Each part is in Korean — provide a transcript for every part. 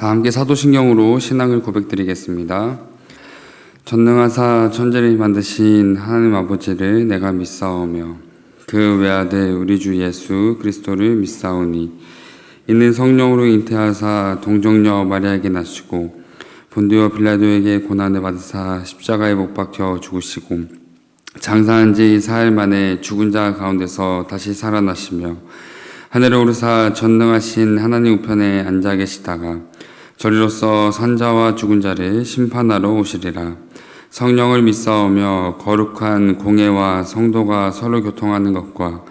다 함께 사도신경으로 신앙을 고백드리겠습니다. 전능하사 천지를 만드신 하나님 아버지를 내가 믿사오며 그 외아들 우리 주 예수 그리스도를 믿사오니 이는 성령으로 잉태하사 동정녀 마리아에게 나시고 본디오 빌라도에게 고난을 받으사 십자가에 못 박혀 죽으시고 장사한 지 사흘 만에 죽은 자 가운데서 다시 살아나시며 하늘에 오르사 전능하신 하나님 우편에 앉아 계시다가 저리로서 산자와 죽은 자를 심판하러 오시리라. 성령을 믿사오며 거룩한 공회와 성도가 서로 교통하는 것과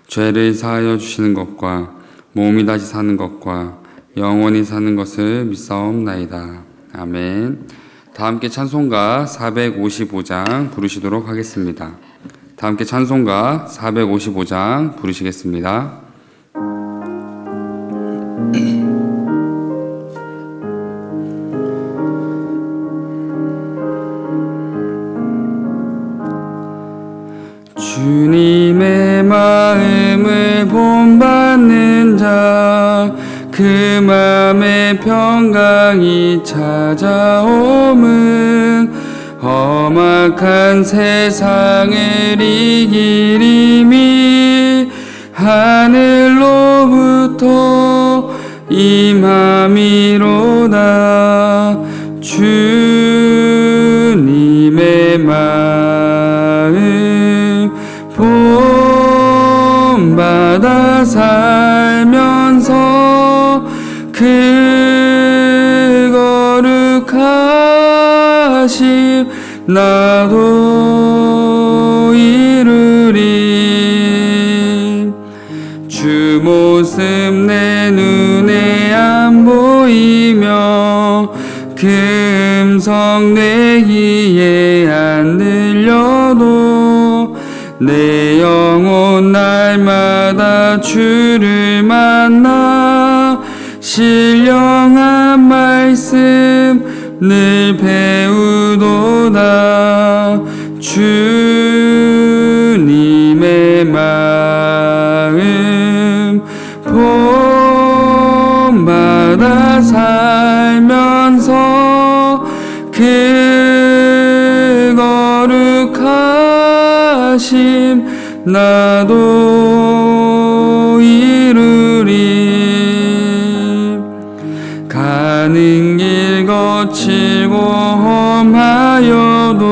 죄를 사하여 주시는 것과 몸이 다시 사는 것과 영원히 사는 것을 믿사옵나이다. 아멘. 다 함께 찬송가 455장 부르시도록 하겠습니다. 다 함께 찬송가 455장 부르시겠습니다. 주님의 마음을 본받는 자, 그 맘에 평강이 찾아옴은 험악한 세상을 이기림이 하늘로부터 임함이로다. 주님의 마음 본받아 살면서 그 거룩하심 나도 이루리. 주 모습 내 눈에 안 보이며 그 음성 내 귀에 안 들려도 내 영혼 날마다 주를 만나 신령한 말씀 늘 배우도다. 주님의 마음 본받아 살면서 그 거룩하심 나도 이루리. 가는 길 거칠고 험하여도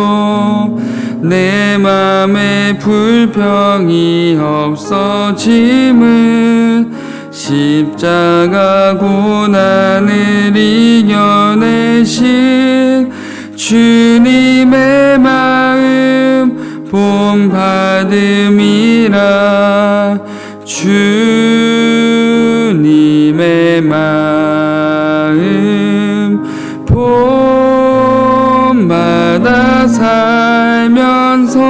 내 맘에 불평이 없어짐은 십자가 고난을 이겨내신 주님의 마음 본받음이라. 주님의 마음 본받아 살면서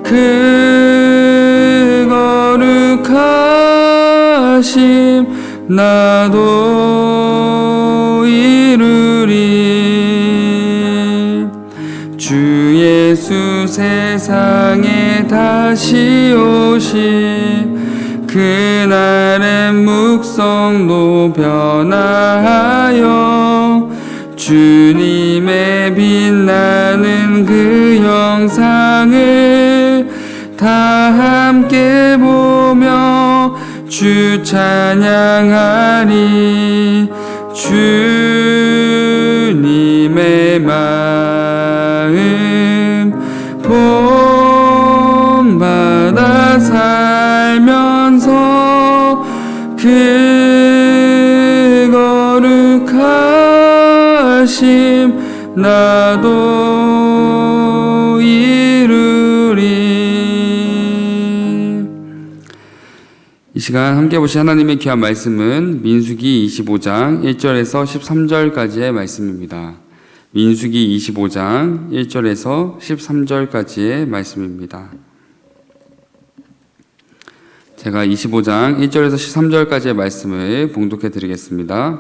그 거룩하심 나도 이루리. 주 예수 세상에 다시 오신 그날의 묵성도 변화하여 주님의 빛나는 그 영상을 다 함께 보며 주 찬양하리. 주님의 마음 본받아 살면서 그 거룩하심 나도 이루리. 이 시간 함께 보신 하나님의 귀한 말씀은 민수기 25장 1절에서 13절까지의 말씀입니다. 민수기 25장 1절에서 13절까지의 말씀입니다. 제가 25장 1절에서 13절까지의 말씀을 봉독해 드리겠습니다.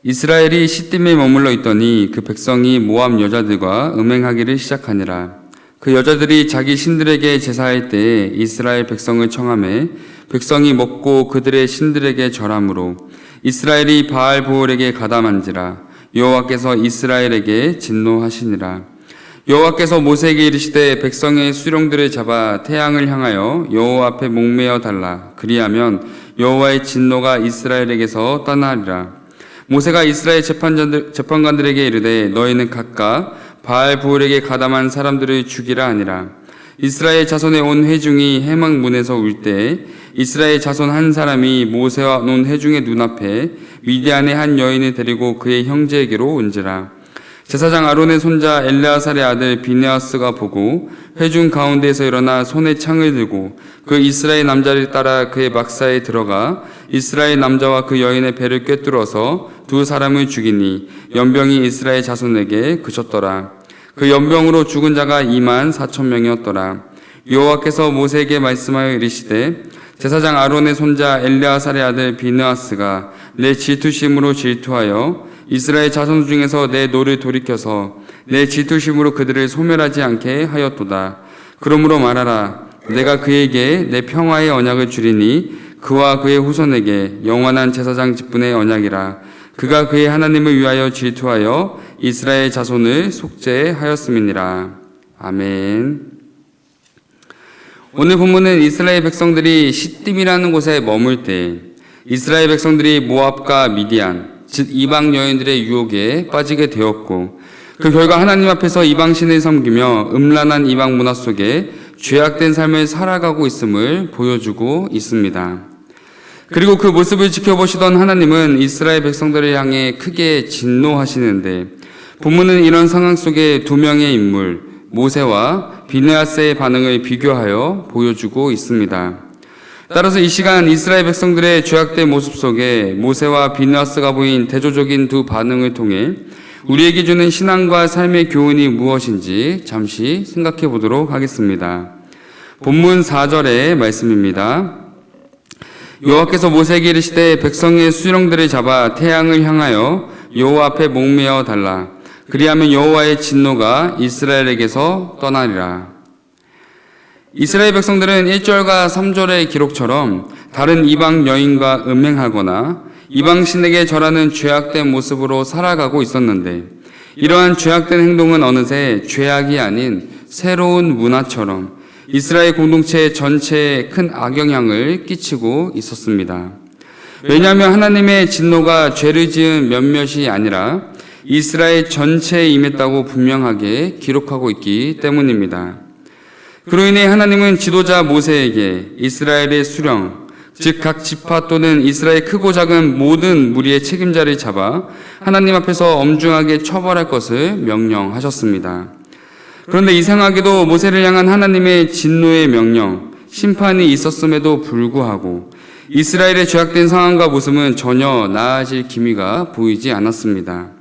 이스라엘이 시딤에 머물러 있더니 그 백성이 모압 여자들과 음행하기를 시작하니라. 그 여자들이 자기 신들에게 제사할 때에 이스라엘 백성을 청하매 백성이 먹고 그들의 신들에게 절함으로 이스라엘이 바알 보올에게 가담한지라. 여호와께서 이스라엘에게 진노하시니라. 여호와께서 모세에게 이르시되 백성의 수령들을 잡아 태양을 향하여 여호와 앞에 목매어 달라. 그리하면 여호와의 진노가 이스라엘에게서 떠나리라. 모세가 이스라엘 재판관들에게 이르되 너희는 각각 바알 부올에게 가담한 사람들을 죽이라 하니라. 이스라엘 자손의 온 회중이 해막문에서 울 때 이스라엘 자손 한 사람이 모세와 온 회중의 눈앞에 미디안의 한 여인을 데리고 그의 형제에게로 온지라. 제사장 아론의 손자 엘르아살의 아들 비느하스가 보고 회중 가운데에서 일어나 손에 창을 들고 그 이스라엘 남자를 따라 그의 막사에 들어가 이스라엘 남자와 그 여인의 배를 꿰뚫어서 두 사람을 죽이니 연병이 이스라엘 자손에게 그쳤더라. 그 연병으로 죽은 자가 24,000명이었더라. 여호와께서 모세에게 말씀하여 이르시되 제사장 아론의 손자 엘르아살의 아들 비느하스가 내 질투심으로 질투하여 이스라엘 자손 중에서 내 노를 돌이켜서 내 질투심으로 그들을 소멸하지 않게 하였도다. 그러므로 말하라. 내가 그에게 내 평화의 언약을 주리니 그와 그의 후손에게 영원한 제사장 직분의 언약이라. 그가 그의 하나님을 위하여 질투하여 이스라엘 자손을 속죄하였음이니라. 아멘. 오늘 본문은 이스라엘 백성들이 시딤이라는 곳에 머물 때 이스라엘 백성들이 모압과 미디안, 즉 이방 여인들의 유혹에 빠지게 되었고 그 결과 하나님 앞에서 이방신을 섬기며 음란한 이방 문화 속에 죄악된 삶을 살아가고 있음을 보여주고 있습니다. 그리고 그 모습을 지켜보시던 하나님은 이스라엘 백성들을 향해 크게 진노하시는데 본문은 이런 상황 속에 두 명의 인물 모세와 비느하스의 반응을 비교하여 보여주고 있습니다. 따라서 이 시간 이스라엘 백성들의 죄악된 모습 속에 모세와 비느하스가 보인 대조적인 두 반응을 통해 우리에게 주는 신앙과 삶의 교훈이 무엇인지 잠시 생각해 보도록 하겠습니다. 본문 4절의 말씀입니다. 여호와께서 모세에게 이르시되 백성의 수령들을 잡아 태양을 향하여 여호와 앞에 목매어 달라. 그리하면 여호와의 진노가 이스라엘에게서 떠나리라. 이스라엘 백성들은 1절과 3절의 기록처럼 다른 이방 여인과 음행하거나 이방 신에게 절하는 죄악된 모습으로 살아가고 있었는데 이러한 죄악된 행동은 어느새 죄악이 아닌 새로운 문화처럼 이스라엘 공동체 전체에 큰 악영향을 끼치고 있었습니다. 왜냐하면 하나님의 진노가 죄를 지은 몇몇이 아니라 이스라엘 전체에 임했다고 분명하게 기록하고 있기 때문입니다. 그로 인해 하나님은 지도자 모세에게 이스라엘의 수령, 즉 각 지파 또는 이스라엘 크고 작은 모든 무리의 책임자를 잡아 하나님 앞에서 엄중하게 처벌할 것을 명령하셨습니다. 그런데 이상하게도 모세를 향한 하나님의 진노의 명령, 심판이 있었음에도 불구하고 이스라엘의 죄악된 상황과 모습은 전혀 나아질 기미가 보이지 않았습니다.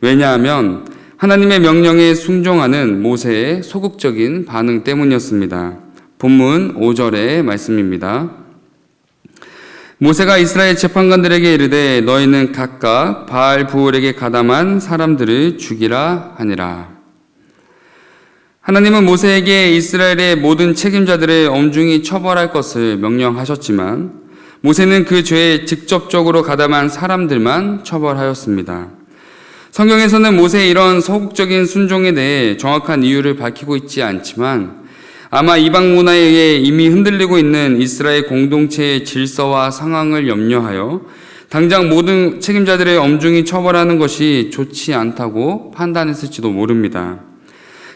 왜냐하면 하나님의 명령에 순종하는 모세의 소극적인 반응 때문이었습니다. 본문 5절의 말씀입니다. 모세가 이스라엘 재판관들에게 이르되 너희는 각각 바알 부올에게 가담한 사람들을 죽이라 하니라. 하나님은 모세에게 이스라엘의 모든 책임자들을 엄중히 처벌할 것을 명령하셨지만 모세는 그 죄에 직접적으로 가담한 사람들만 처벌하였습니다. 성경에서는 모세의 이런 소극적인 순종에 대해 정확한 이유를 밝히고 있지 않지만 아마 이방 문화에 의해 이미 흔들리고 있는 이스라엘 공동체의 질서와 상황을 염려하여 당장 모든 책임자들을 엄중히 처벌하는 것이 좋지 않다고 판단했을지도 모릅니다.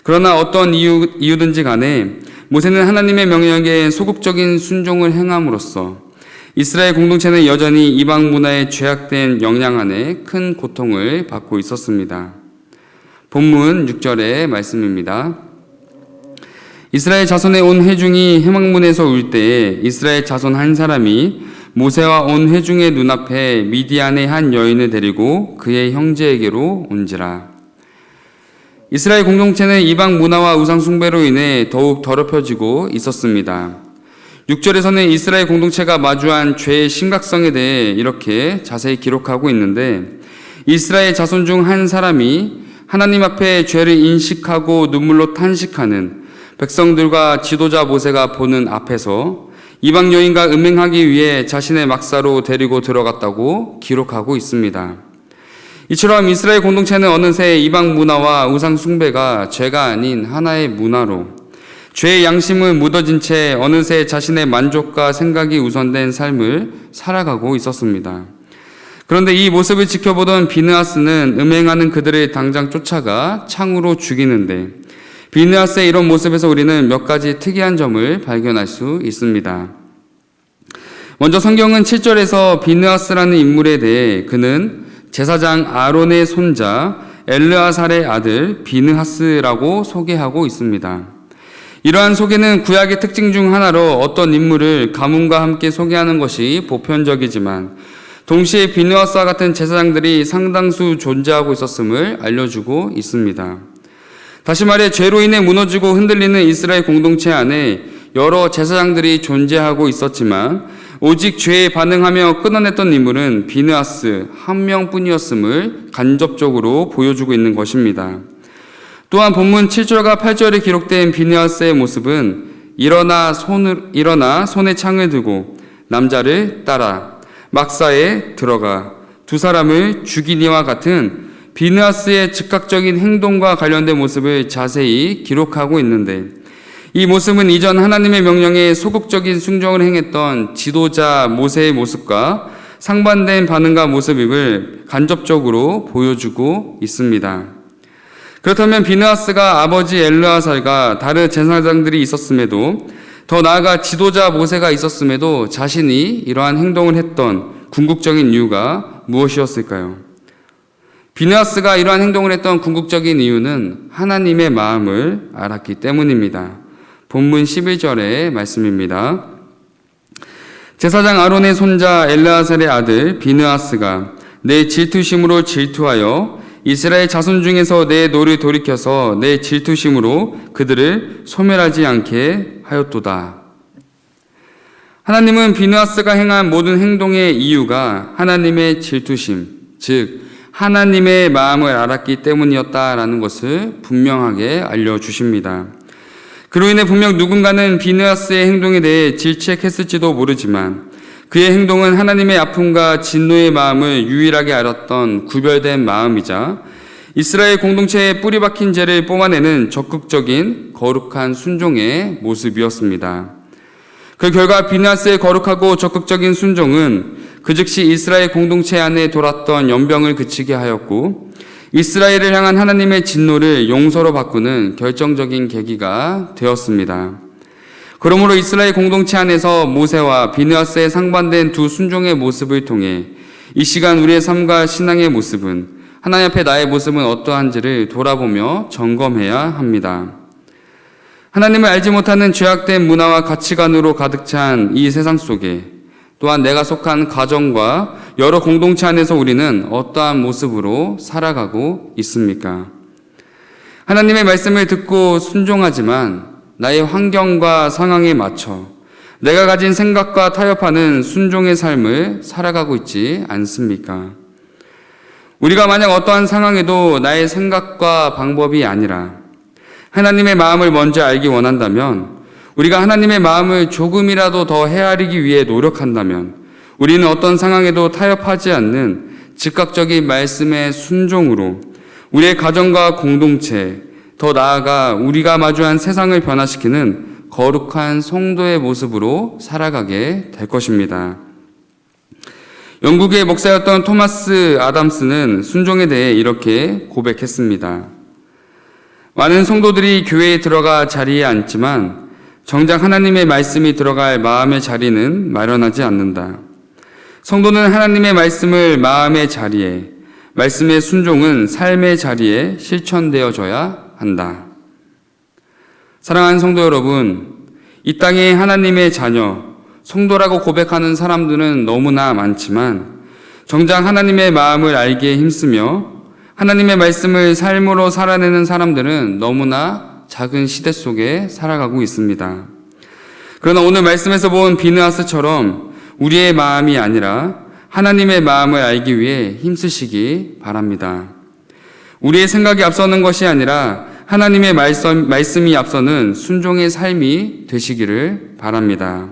그러나 어떤 이유든지 간에 모세는 하나님의 명령에 소극적인 순종을 행함으로써 이스라엘 공동체는 여전히 이방 문화의 죄악된 영향 안에 큰 고통을 받고 있었습니다. 본문 6절의 말씀입니다. 이스라엘 자손의 온 회중이 해막문에서 울 때에 이스라엘 자손 한 사람이 모세와 온 회중의 눈앞에 미디안의 한 여인을 데리고 그의 형제에게로 온지라. 이스라엘 공동체는 이방 문화와 우상 숭배로 인해 더욱 더럽혀지고 있었습니다. 6절에서는 이스라엘 공동체가 마주한 죄의 심각성에 대해 이렇게 자세히 기록하고 있는데 이스라엘 자손 중 한 사람이 하나님 앞에 죄를 인식하고 눈물로 탄식하는 백성들과 지도자 모세가 보는 앞에서 이방 여인과 음행하기 위해 자신의 막사로 데리고 들어갔다고 기록하고 있습니다. 이처럼 이스라엘 공동체는 어느새 이방 문화와 우상 숭배가 죄가 아닌 하나의 문화로 죄의 양심을 묻어진 채 어느새 자신의 만족과 생각이 우선된 삶을 살아가고 있었습니다. 그런데 이 모습을 지켜보던 비느하스는 음행하는 그들을 당장 쫓아가 창으로 죽이는데, 비느하스의 이런 모습에서 우리는 몇 가지 특이한 점을 발견할 수 있습니다. 먼저 성경은 7절에서 비느하스라는 인물에 대해 그는 제사장 아론의 손자 엘르아살의 아들 비느하스라고 소개하고 있습니다. 이러한 소개는 구약의 특징 중 하나로 어떤 인물을 가문과 함께 소개하는 것이 보편적이지만, 동시에 비느하스와 같은 제사장들이 상당수 존재하고 있었음을 알려주고 있습니다. 다시 말해 죄로 인해 무너지고 흔들리는 이스라엘 공동체 안에 여러 제사장들이 존재하고 있었지만 오직 죄에 반응하며 끊어냈던 인물은 비느하스 한 명뿐이었음을 간접적으로 보여주고 있는 것입니다. 또한 본문 7절과 8절에 기록된 비느하스의 모습은 일어나 손에 창을 들고 남자를 따라 막사에 들어가 두 사람을 죽이니와 같은 비느하스의 즉각적인 행동과 관련된 모습을 자세히 기록하고 있는데, 이 모습은 이전 하나님의 명령에 소극적인 순종을 행했던 지도자 모세의 모습과 상반된 반응과 모습임을 간접적으로 보여주고 있습니다. 그렇다면 비느하스가 아버지 엘르아살과 다른 제사장들이 있었음에도, 더 나아가 지도자 모세가 있었음에도 자신이 이러한 행동을 했던 궁극적인 이유가 무엇이었을까요? 비느하스가 이러한 행동을 했던 궁극적인 이유는 하나님의 마음을 알았기 때문입니다. 본문 11절의 말씀입니다. 제사장 아론의 손자 엘르아살의 아들 비느하스가 내 질투심으로 질투하여 이스라엘 자손 중에서 내 노를 돌이켜서 내 질투심으로 그들을 소멸하지 않게 하였도다. 하나님은 비느하스가 행한 모든 행동의 이유가 하나님의 질투심, 즉 하나님의 마음을 알았기 때문이었다라는 것을 분명하게 알려주십니다. 그로 인해 분명 누군가는 비느하스의 행동에 대해 질책했을지도 모르지만 그의 행동은 하나님의 아픔과 진노의 마음을 유일하게 알았던 구별된 마음이자 이스라엘 공동체에 뿌리 박힌 죄를 뽑아내는 적극적인 거룩한 순종의 모습이었습니다. 그 결과 비느하스의 거룩하고 적극적인 순종은 그 즉시 이스라엘 공동체 안에 돌았던 연병을 그치게 하였고 이스라엘을 향한 하나님의 진노를 용서로 바꾸는 결정적인 계기가 되었습니다. 그러므로 이스라엘 공동체 안에서 모세와 비느하스의 상반된 두 순종의 모습을 통해 이 시간 우리의 삶과 신앙의 모습은, 하나님 앞에 나의 모습은 어떠한지를 돌아보며 점검해야 합니다. 하나님을 알지 못하는 죄악된 문화와 가치관으로 가득 찬 이 세상 속에 또한 내가 속한 가정과 여러 공동체 안에서 우리는 어떠한 모습으로 살아가고 있습니까? 하나님의 말씀을 듣고 순종하지만 나의 환경과 상황에 맞춰 내가 가진 생각과 타협하는 순종의 삶을 살아가고 있지 않습니까? 우리가 만약 어떠한 상황에도 나의 생각과 방법이 아니라 하나님의 마음을 먼저 알기 원한다면, 우리가 하나님의 마음을 조금이라도 더 헤아리기 위해 노력한다면 우리는 어떤 상황에도 타협하지 않는 즉각적인 말씀의 순종으로 우리의 가정과 공동체, 더 나아가 우리가 마주한 세상을 변화시키는 거룩한 성도의 모습으로 살아가게 될 것입니다. 영국의 목사였던 토마스 아담스는 순종에 대해 이렇게 고백했습니다. 많은 성도들이 교회에 들어가 자리에 앉지만 정작 하나님의 말씀이 들어갈 마음의 자리는 마련하지 않는다. 성도는 하나님의 말씀을 마음의 자리에, 말씀의 순종은 삶의 자리에 실천되어져야 한다. 사랑하는 성도 여러분, 이 땅에 하나님의 자녀, 성도라고 고백하는 사람들은 너무나 많지만 정작 하나님의 마음을 알기에 힘쓰며 하나님의 말씀을 삶으로 살아내는 사람들은 너무나 작은 시대 속에 살아가고 있습니다. 그러나 오늘 말씀에서 본 비느하스처럼 우리의 마음이 아니라 하나님의 마음을 알기 위해 힘쓰시기 바랍니다. 우리의 생각이 앞서는 것이 아니라 하나님의 말씀이 앞서는 순종의 삶이 되시기를 바랍니다.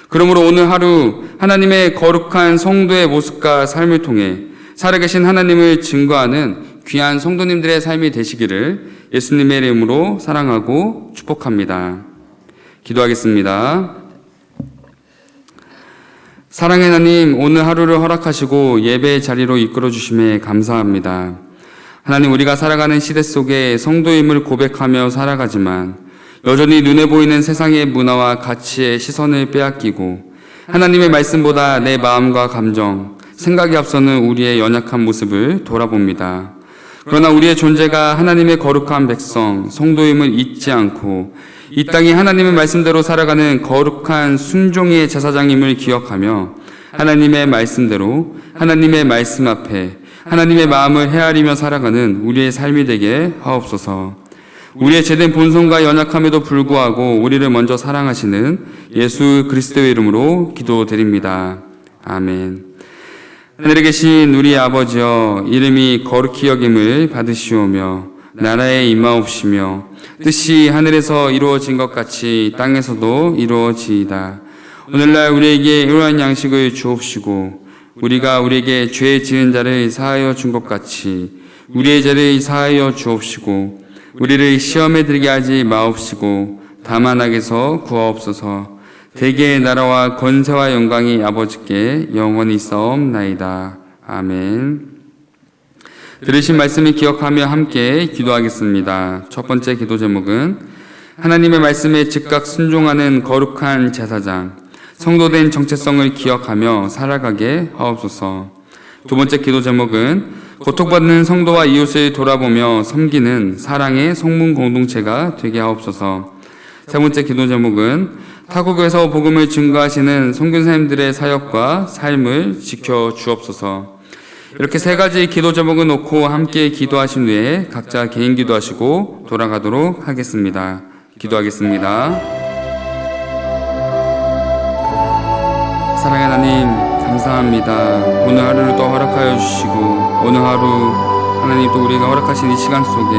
그러므로 오늘 하루 하나님의 거룩한 성도의 모습과 삶을 통해 살아계신 하나님을 증거하는 귀한 성도님들의 삶이 되시기를 예수님의 이름으로 사랑하고 축복합니다. 기도하겠습니다. 사랑의 하나님, 오늘 하루를 허락하시고 예배의 자리로 이끌어 주심에 감사합니다. 하나님, 우리가 살아가는 시대 속에 성도임을 고백하며 살아가지만 여전히 눈에 보이는 세상의 문화와 가치의 시선을 빼앗기고 하나님의 말씀보다 내 마음과 감정, 생각이 앞서는 우리의 연약한 모습을 돌아봅니다. 그러나 우리의 존재가 하나님의 거룩한 백성, 성도임을 잊지 않고 이 땅에 하나님의 말씀대로 살아가는 거룩한 순종의 제사장임을 기억하며 하나님의 말씀대로 하나님의 말씀 앞에 하나님의 마음을 헤아리며 살아가는 우리의 삶이 되게 하옵소서. 우리의 제된 본성과 연약함에도 불구하고 우리를 먼저 사랑하시는 예수 그리스도의 이름으로 기도드립니다. 아멘. 하늘에 계신 우리 아버지여, 이름이 거룩히 여김을 받으시오며 나라에 임하옵시며 뜻이 하늘에서 이루어진 것 같이 땅에서도 이루어지이다. 오늘날 우리에게 일용할 양식을 주옵시고 우리가 우리에게 죄 지은 자를 사하여 준 것 같이 우리의 죄를 사하여 주옵시고 우리를 시험에 들게 하지 마옵시고 다만 악에서 구하옵소서. 대개의 나라와 권세와 영광이 아버지께 영원히 있사옵나이다. 아멘. 들으신 말씀을 기억하며 함께 기도하겠습니다. 첫 번째 기도 제목은 하나님의 말씀에 즉각 순종하는 거룩한 제사장, 성도된 정체성을 기억하며 살아가게 하옵소서. 두 번째 기도 제목은 고통받는 성도와 이웃을 돌아보며 섬기는 사랑의 성문 공동체가 되게 하옵소서. 세 번째 기도 제목은 타국에서 복음을 증거하시는 선교사님들의 사역과 삶을 지켜 주옵소서. 이렇게 세 가지 기도 제목을 놓고 함께 기도하신 후에 각자 개인 기도하시고 돌아가도록 하겠습니다. 기도하겠습니다. 사랑의 하나님, 감사합니다. 오늘 하루를 또 허락하여 주시고 오늘 하루 하나님 또 우리가 허락하신 이 시간 속에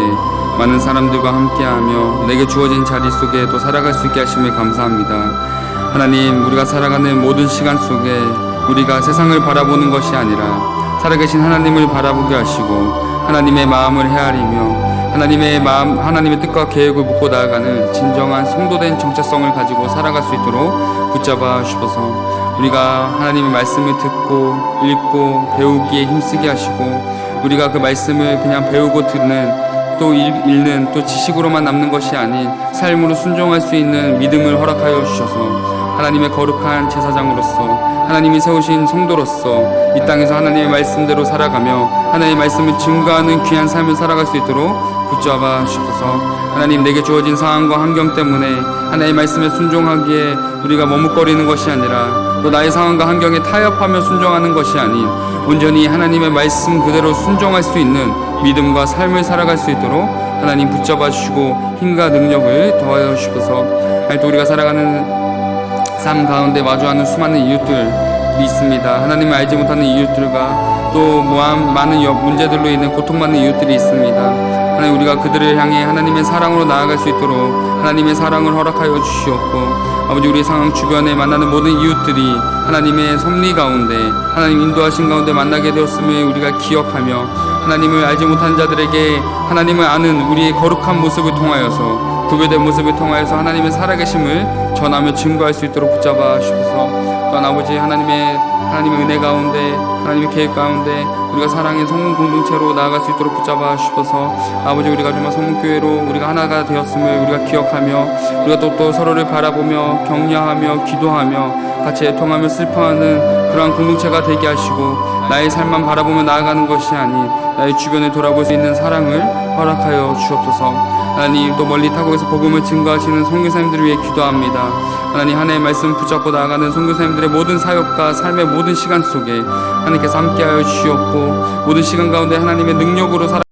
많은 사람들과 함께하며 내게 주어진 자리 속에 또 살아갈 수 있게 하심에 감사합니다. 하나님, 우리가 살아가는 모든 시간 속에 우리가 세상을 바라보는 것이 아니라 살아계신 하나님을 바라보게 하시고 하나님의 마음을 헤아리며 하나님의 마음, 하나님의 뜻과 계획을 묻고 나아가는 진정한 성도된 정체성을 가지고 살아갈 수 있도록 붙잡아 주셔서 우리가 하나님의 말씀을 듣고 읽고 배우기에 힘쓰게 하시고 우리가 그 말씀을 그냥 배우고 듣는 또 읽는 또 지식으로만 남는 것이 아닌 삶으로 순종할 수 있는 믿음을 허락하여 주셔서 하나님의 거룩한 제사장으로서 하나님이 세우신 성도로서 이 땅에서 하나님의 말씀대로 살아가며 하나님의 말씀을 증거하는 귀한 삶을 살아갈 수 있도록 붙잡아 주셔서 하나님, 내게 주어진 상황과 환경 때문에 하나님의 말씀에 순종하기에 우리가 머뭇거리는 것이 아니라 또 나의 상황과 환경에 타협하며 순종하는 것이 아닌 온전히 하나님의 말씀 그대로 순종할 수 있는 믿음과 삶을 살아갈 수 있도록 하나님 붙잡아 주시고 힘과 능력을 더하여 주셔서 또 우리가 살아가는 삶 가운데 마주하는 수많은 이웃들이 있습니다. 하나님을 알지 못하는 이웃들과 또 많은 문제들로 인해 고통받는 이웃들이 있습니다. 하나님, 우리가 그들을 향해 하나님의 사랑으로 나아갈 수 있도록 하나님의 사랑을 허락하여 주시옵고 아버지, 우리 상황 주변에 만나는 모든 이웃들이 하나님의 섭리 가운데 하나님 인도하신 가운데 만나게 되었음을 우리가 기억하며 하나님을 알지 못한 자들에게 하나님을 아는 우리의 거룩한 모습을 통하여서 구별된 모습을 통하여서 하나님의 살아계심을 전하며 증거할 수 있도록 붙잡아 주셔서 또한 아버지, 하나님의 은혜 가운데 하나님의 계획 가운데 우리가 사랑의 성문 공동체로 나아갈 수 있도록 붙잡아 주셔서 아버지, 우리가 정말 성문교회로 우리가 하나가 되었음을 우리가 기억하며 우리가 또 서로를 바라보며 격려하며 기도하며 같이 애통하며 슬퍼하는 그러한 공동체가 되게 하시고 나의 삶만 바라보며 나아가는 것이 아닌 나의 주변을 돌아볼 수 있는 사랑을 허락하여 주옵소서. 하나님, 또 멀리 타국에서 복음을 증거하시는 선교사님들을 위해 기도합니다. 하나님, 하나님의 말씀 붙잡고 나아가는 선교사님들의 모든 사역과 삶의 모든 시간 속에 하나님께서 함께하여 주시옵고 모든 시간 가운데 하나님의 능력으로 살아